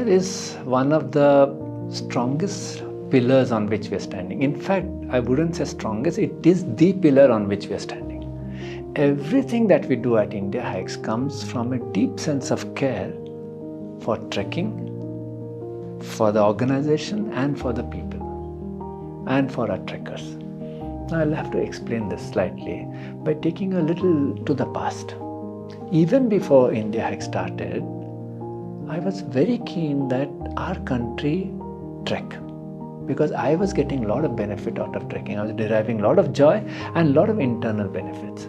is one of the strongest pillars on which we are standing. In fact, I wouldn't say strongest, it is the pillar on which we are standing. Everything that we do at Indiahikes comes from a deep sense of care for trekking, for the organization and for the people and for our trekkers. Now I'll have to explain this slightly by taking a little to the past. Even before Indiahikes started, I was very keen that our country trek, because I was getting a lot of benefit out of trekking. I was deriving a lot of joy and a lot of internal benefits.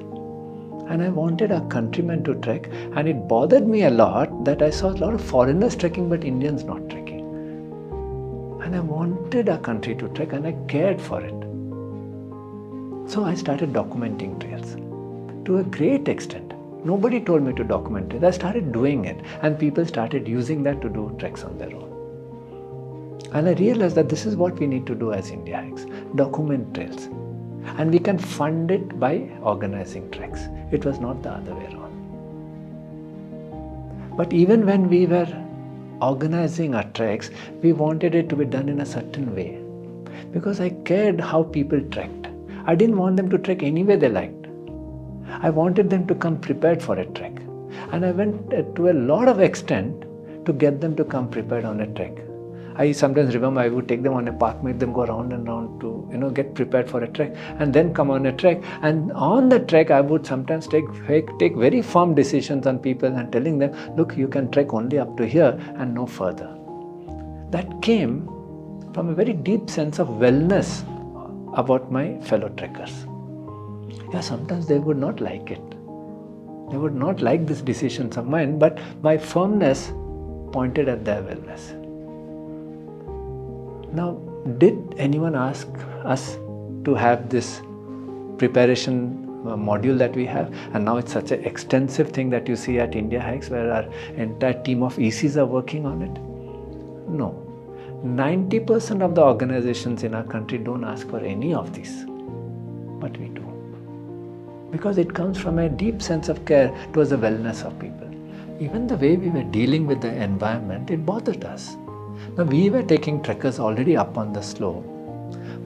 And I wanted our countrymen to trek, and it bothered me a lot that I saw a lot of foreigners trekking but Indians not trekking. And I wanted our country to trek and I cared for it. So I started documenting trails to a great extent. Nobody told me to document it. I started doing it, and people started using that to do treks on their own. And I realized that this is what we need to do as Indiahikes, document trails. And we can fund it by organizing treks. It was not the other way around. But even when we were organizing our treks, we wanted it to be done in a certain way. Because I cared how people trekked. I didn't want them to trek any way they liked. I wanted them to come prepared for a trek. And I went to a lot of extent to get them to come prepared on a trek. I sometimes remember I would take them on a park, make them go round and round to get prepared for a trek, and then come on a trek. And on the trek, I would sometimes take very firm decisions on people and telling them, look, you can trek only up to here and no further. That came from a very deep sense of wellness about my fellow trekkers. Yeah, sometimes they would not like it. They would not like these decisions of mine, but my firmness pointed at their wellness. Now, did anyone ask us to have this preparation module that we have? And now it's such an extensive thing that you see at Indiahikes, where our entire team of ECs are working on it? No. 90% of the organizations in our country don't ask for any of these, but we do. Because it comes from a deep sense of care towards the wellness of people. Even the way we were dealing with the environment, it bothered us. Now, we were taking trekkers already up on the slope,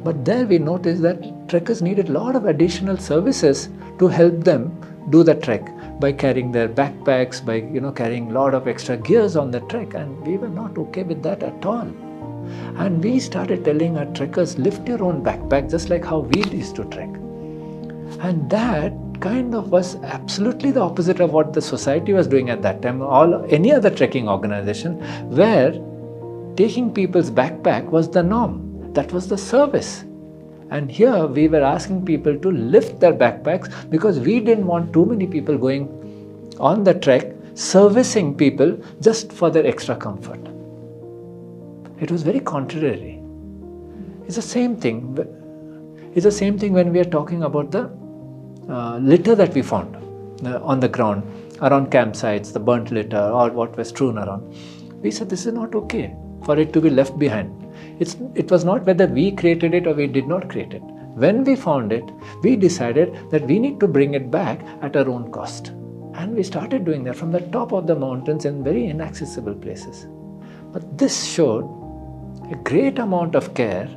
but there we noticed that trekkers needed a lot of additional services to help them do the trek by carrying their backpacks, by carrying a lot of extra gears on the trek, and we were not okay with that at all. And we started telling our trekkers, lift your own backpack just like how we used to trek. And that kind of was absolutely the opposite of what the society was doing at that time, or any other trekking organization, where taking people's backpack was the norm. That was the service. And here we were asking people to lift their backpacks because we didn't want too many people going on the trek, servicing people just for their extra comfort. It was very contrary. It's the same thing. It's the same thing when we are talking about the litter that we found on the ground, around campsites, the burnt litter or what was strewn around. We said this is not okay for it to be left behind. It was not whether we created it or we did not create it. When we found it, we decided that we need to bring it back at our own cost. And we started doing that from the top of the mountains in very inaccessible places. But this showed a great amount of care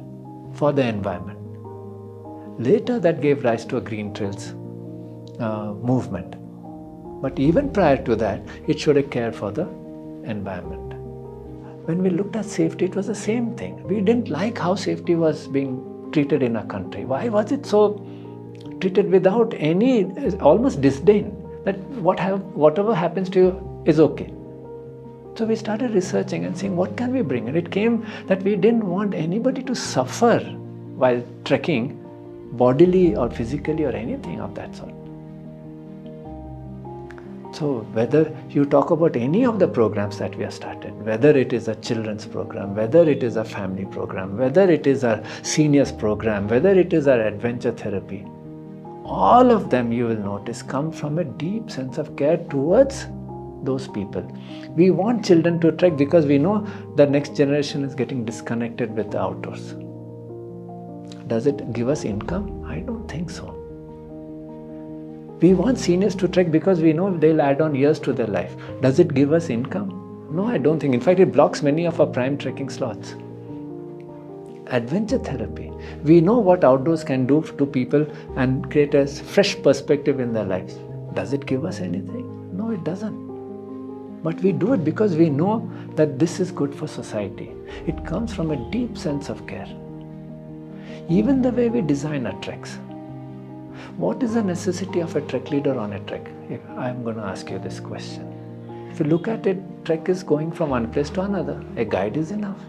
for the environment. Later that gave rise to a Green Trails movement. But even prior to that, it showed a care for the environment. When we looked at safety, it was the same thing. We didn't like how safety was being treated in our country. Why was it so treated without any, almost disdain, that whatever happens to you is okay? So we started researching and seeing what can we bring. And it came that we didn't want anybody to suffer while trekking, bodily or physically or anything of that sort. So whether you talk about any of the programs that we have started, whether it is a children's program, whether it is a family program, whether it is a seniors program, whether it is our adventure therapy, all of them, you will notice, come from a deep sense of care towards those people. We want children to trek because we know the next generation is getting disconnected with the outdoors. Does it give us income? I don't think so. We want seniors to trek because we know they'll add on years to their life. Does it give us income? No, I don't think. In fact, it blocks many of our prime trekking slots. Adventure therapy. We know what outdoors can do to people and create a fresh perspective in their lives. Does it give us anything? No, it doesn't. But we do it because we know that this is good for society. It comes from a deep sense of care. Even the way we design our treks. What is the necessity of a trek leader on a trek? I'm going to ask you this question. If you look at it, trek is going from one place to another. A guide is enough.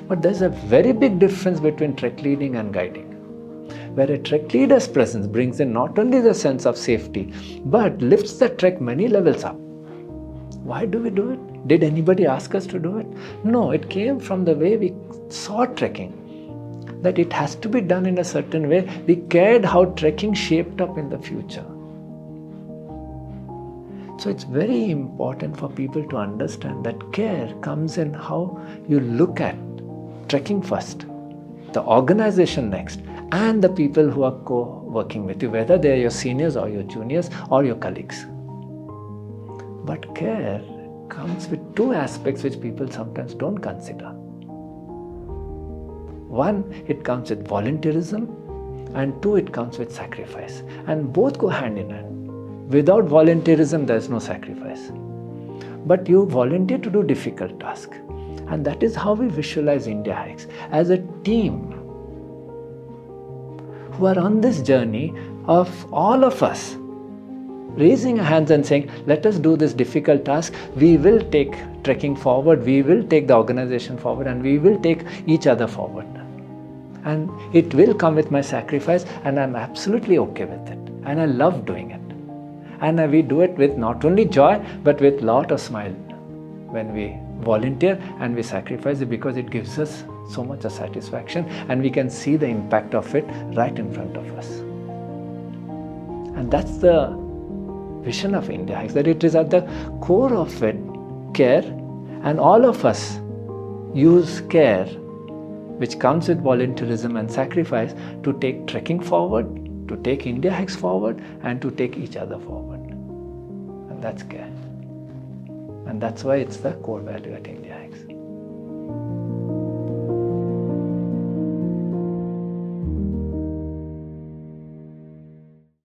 But there's a very big difference between trek leading and guiding, where a trek leader's presence brings in not only the sense of safety, but lifts the trek many levels up. Why do we do it? Did anybody ask us to do it? No, it came from the way we saw trekking, that it has to be done in a certain way. We cared how trekking shaped up in the future. So it's very important for people to understand that care comes in how you look at trekking first, the organization next, and the people who are co-working with you, whether they are your seniors or your juniors or your colleagues. But care comes with two aspects which people sometimes don't consider. One, it comes with volunteerism, and two, it comes with sacrifice. And both go hand in hand. Without volunteerism, there is no sacrifice. But you volunteer to do difficult tasks. And that is how we visualize Indiahikes, as a team who are on this journey of all of us raising our hands and saying, let us do this difficult task. We will take trekking forward, we will take the organization forward, and we will take each other forward. And it will come with my sacrifice, and I'm absolutely okay with it. And I love doing it. And we do it with not only joy, but with lot of smile when we volunteer and we sacrifice it, because it gives us so much of satisfaction and we can see the impact of it right in front of us. And that's the vision of Indiahikes, that it is at the core of it, care, and all of us use care, which comes with volunteerism and sacrifice, to take trekking forward, to take Indiahikes forward, and to take each other forward. And that's care. And that's why it's the core value at Indiahikes.